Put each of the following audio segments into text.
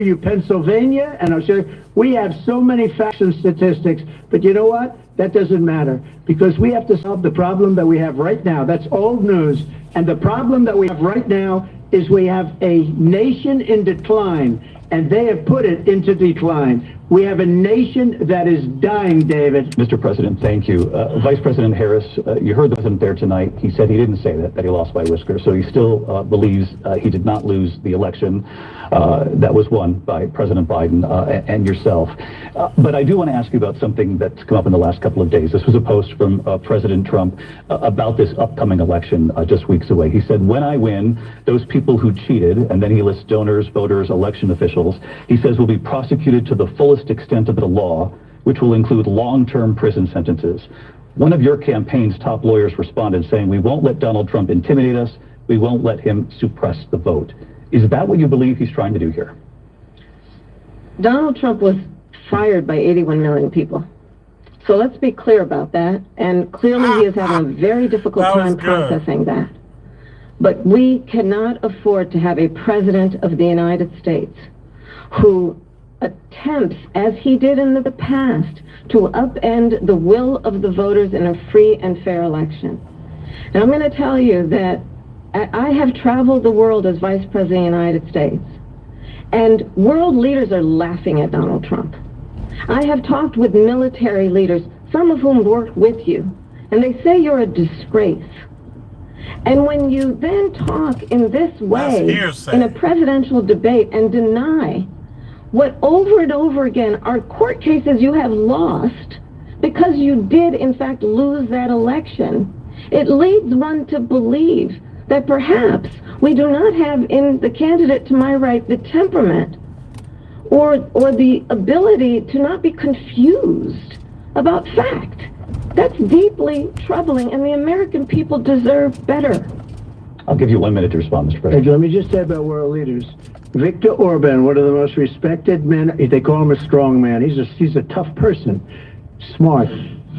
you Pennsylvania, and I'll show you. We have so many facts and statistics, but you know what? That doesn't matter, because we have to solve the problem that we have right now. That's old news. And the problem that we have right now is we have a nation in decline, and they have put it into decline. We have a nation that is dying, David. Mr. President, thank you. Vice President Harris, you heard the president there tonight. He said he didn't say that he lost by whiskers. So he still believes he did not lose the election that was won by President Biden and yourself. But I do want to ask you about something that's come up in the last couple of days. This was a post from President Trump about this upcoming election just weeks away. He said, when I win, those people who cheated, and then he lists donors, voters, election officials, he says will be prosecuted to the fullest extent of the law, which will include long-term prison sentences. One of your campaign's top lawyers responded saying, we won't let Donald Trump intimidate us. We won't let him suppress the vote. Is that what you believe he's trying to do here? Donald Trump was fired by 81 million people. So let's be clear about that. And clearly he is having a very difficult time processing that. But we cannot afford to have a president of the United States who attempts, as he did in the past, to upend the will of the voters in a free and fair election. And I'm going to tell you that I have traveled the world as Vice President of the United States, and world leaders are laughing at Donald Trump. I have talked with military leaders, some of whom worked with you, and they say you're a disgrace. And when you then talk in this way in a presidential debate and deny what over and over again are court cases you have lost because you did in fact lose that election, it leads one to believe that perhaps we do not have in the candidate to my right the temperament or the ability to not be confused about fact. That's deeply troubling, and the American people deserve better. I'll give you 1 minute to respond, Mr. President. Let me just say about world leaders. Viktor Orban, one of the most respected men, they call him a strong man. He's a tough person, smart.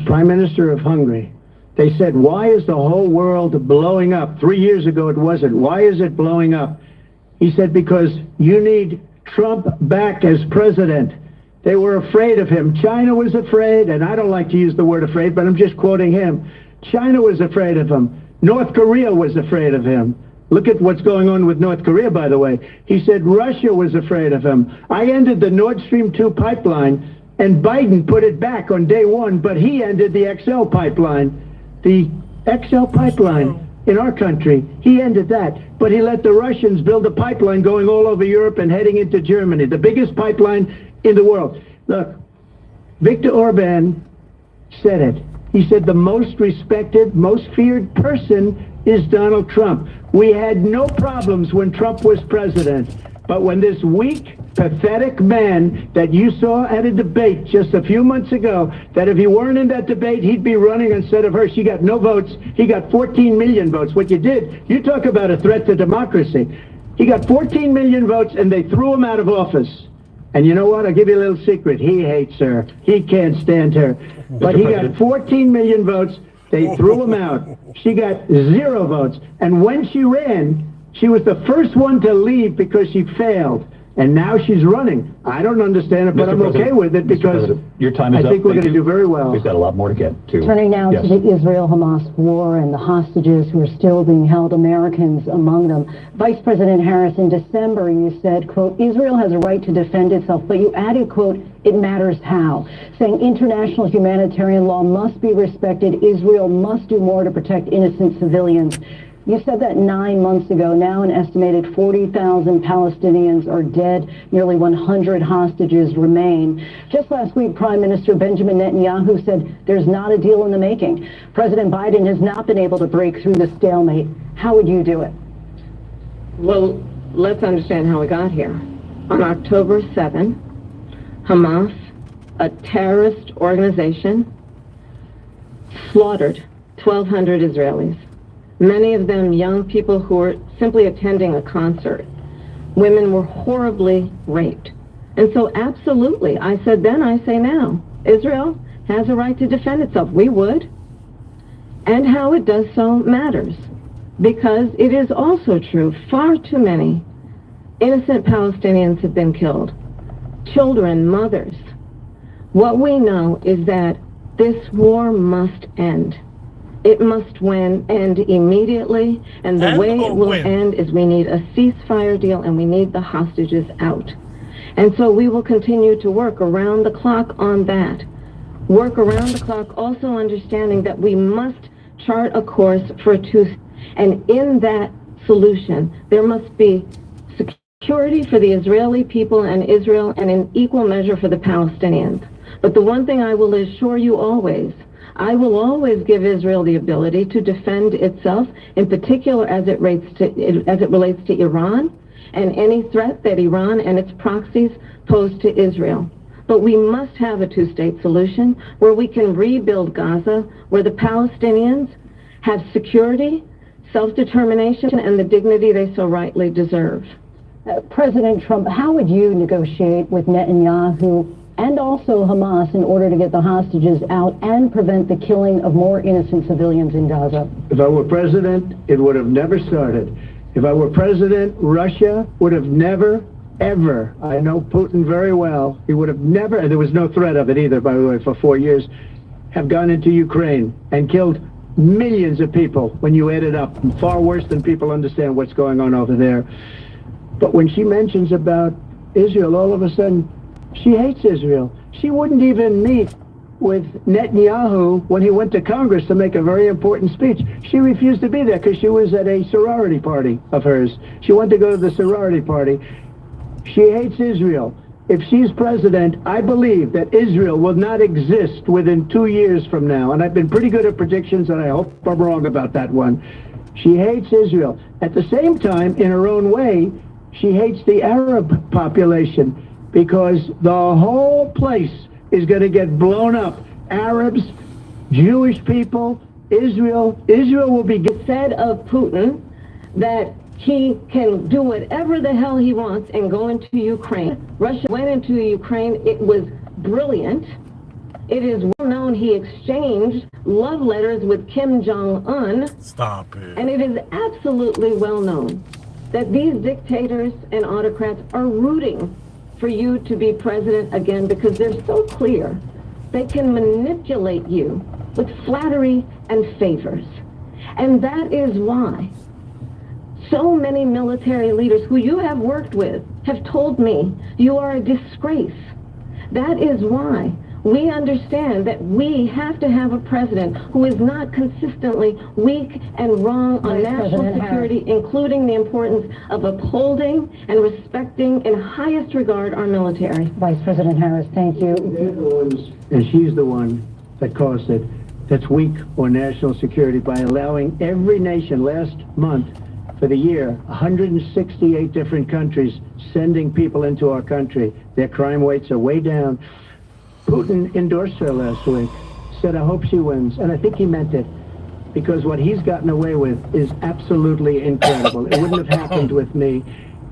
Prime Minister of Hungary. They said, why is the whole world blowing up? 3 years ago it wasn't. Why is it blowing up? He said, because you need Trump back as president. They were afraid of him. China was afraid, and I don't like to use the word afraid, but I'm just quoting him. China was afraid of him. North Korea was afraid of him. Look at what's going on with North Korea, by the way. He said Russia was afraid of him. I ended the Nord Stream 2 pipeline, and Biden put it back on day one, but he ended the XL pipeline. The XL pipeline in our country, he ended that. But he let the Russians build a pipeline going all over Europe and heading into Germany, the biggest pipeline in the world. Look, Viktor Orban said it. He said the most respected, most feared person is Donald Trump. We had no problems when Trump was president, but when this weak, pathetic man that you saw at a debate just a few months ago, that if he weren't in that debate, he'd be running instead of her. She got no votes. He got 14 million votes. What you did, you talk about a threat to democracy. He got 14 million votes, and they threw him out of office. And you know what? I'll give you a little secret. He hates her. He can't stand her. But he got 14 million votes. They threw him out. She got 0 votes. And when she ran, she was the first one to leave because she failed. And now she's running. I don't understand it, but I'm okay with it because your time is I think we're going to do very well. We've got a lot more to get to. Turning now to the Israel-Hamas war and the hostages who are still being held, Americans among them. Vice President Harris, in December, you said, quote, Israel has a right to defend itself, but you added, quote, it matters how, saying international humanitarian law must be respected. Israel must do more to protect innocent civilians. You said that 9 months ago. Now an estimated 40,000 Palestinians are dead. Nearly 100 hostages remain. Just last week, Prime Minister Benjamin Netanyahu said there's not a deal in the making. President Biden has not been able to break through the stalemate. How would you do it? Well, let's understand how we got here. On October 7, Hamas, a terrorist organization, slaughtered 1,200 Israelis. Many of them young people who were simply attending a concert. Women were horribly raped. And so absolutely, I said then, I say now, Israel has a right to defend itself. We would. And how it does so matters. Because it is also true, far too many Innocent Palestinians have been killed. Children, mothers. What we know is that this war must end. It must end immediately, and the way it will end is we need a ceasefire deal and we need the hostages out. And so we will continue to work around the clock on that. Work around the clock, also understanding that we must chart a course for truth. And in that solution, there must be security for the Israeli people and Israel, and in equal measure for the Palestinians. But the one thing I will assure you always, I will always give Israel the ability to defend itself, in particular as it relates to Iran and any threat that Iran and its proxies pose to Israel. But we must have a two-state solution where we can rebuild Gaza, where the Palestinians have security, self-determination, and the dignity they so rightly deserve. President Trump, how would you negotiate with Netanyahu and also Hamas in order to get the hostages out and prevent the killing of more innocent civilians in Gaza? If I were president, it would have never started. If I were president, Russia would have never, ever, I know Putin very well, he would have never, and there was no threat of it either, by the way, for 4 years, have gone into Ukraine and killed millions of people when you add it up, far worse than people understand what's going on over there. But when she mentions about Israel, all of a sudden, she hates Israel. She wouldn't even meet with Netanyahu when he went to Congress to make a very important speech. She refused to be there because she was at a sorority party of hers. She wanted to go to the sorority party. She hates Israel. If she's president, I believe that Israel will not exist within 2 years from now. And I've been pretty good at predictions, and I hope I'm wrong about that one. She hates Israel. At the same time, in her own way, she hates the Arab population because the whole place is going to get blown up. Arabs, Jewish people, Israel will be said of Putin that he can do whatever the hell he wants and go into Ukraine. Russia went into Ukraine. It was brilliant. It is well known he exchanged love letters with Kim Jong-un. Stop it. And it is absolutely well known that these dictators and autocrats are rooting for you to be president again because they're so clear. They can manipulate you with flattery and favors. And that is why so many military leaders who you have worked with have told me you are a disgrace. That is why we understand that we have to have a president who is not consistently weak and wrong on national security, including the importance of upholding and respecting in highest regard our military. Vice President Harris, thank you. And she's the one that caused it, that's weak on national security by allowing every nation last month for the year, 168 different countries sending people into our country. Their crime rates are way down. Putin endorsed her last week, said, I hope she wins. And I think he meant it, because what he's gotten away with is absolutely incredible. It wouldn't have happened with me.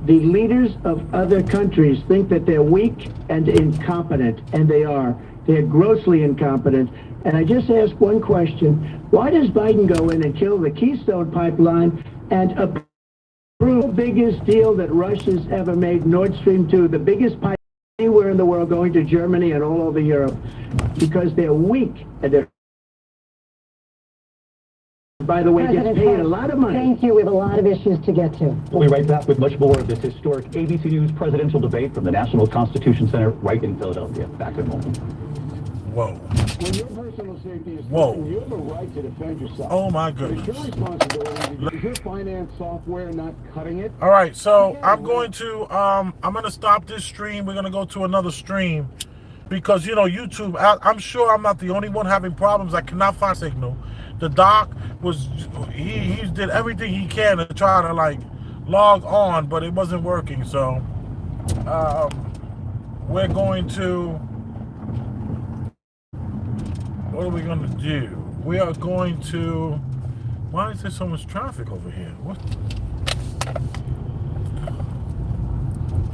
The leaders of other countries think that they're weak and incompetent, and they are. They're grossly incompetent. And I just ask one question. Why does Biden go in and kill the Keystone Pipeline and approve the biggest deal that Russia's ever made, Nord Stream 2, the biggest pipe anywhere in the world, going to Germany and all over Europe? Because they're weak and they're, by the way, gets paid a lot of money. Thank you. We have a lot of issues to get to. We'll be right back with much more of this historic ABC News presidential debate from the National Constitution Center right in Philadelphia. Back in a moment. Whoa. When your personal safety is Whoa. threatened, you have a right to defend yourself. Oh my But it's your goodness. responsibility. Is your finance software not cutting it? All right, so I'm going to stop this stream. We're gonna go to another stream because YouTube. I'm sure I'm not the only one having problems. I cannot find signal. The doc was he did everything he can to try to log on, but it wasn't working. So we're going to. What are we going to do? We are going to. Why is there so much traffic over here? What?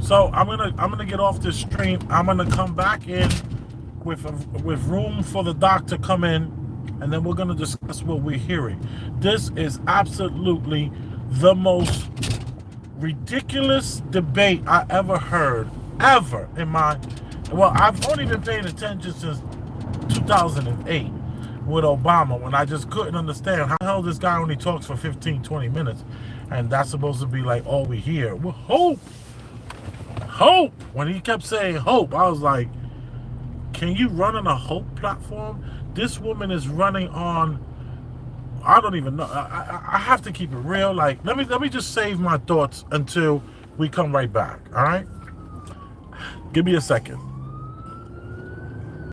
So I'm gonna get off this stream. I'm gonna come back in with room for the doc to come in, and then we're gonna discuss what we're hearing. This is absolutely the most ridiculous debate I ever heard, ever in my, well, I've only been paying attention since 2008 with Obama, when I just couldn't understand how the hell this guy only talks for 15, 20 minutes. And that's supposed to be like all we hear. Well, hope. When he kept saying hope, I was like, can you run on a hope platform? This woman is running on, I don't even know. I have to keep it real. Like, let me just save my thoughts until we come right back. All right? Give me a second.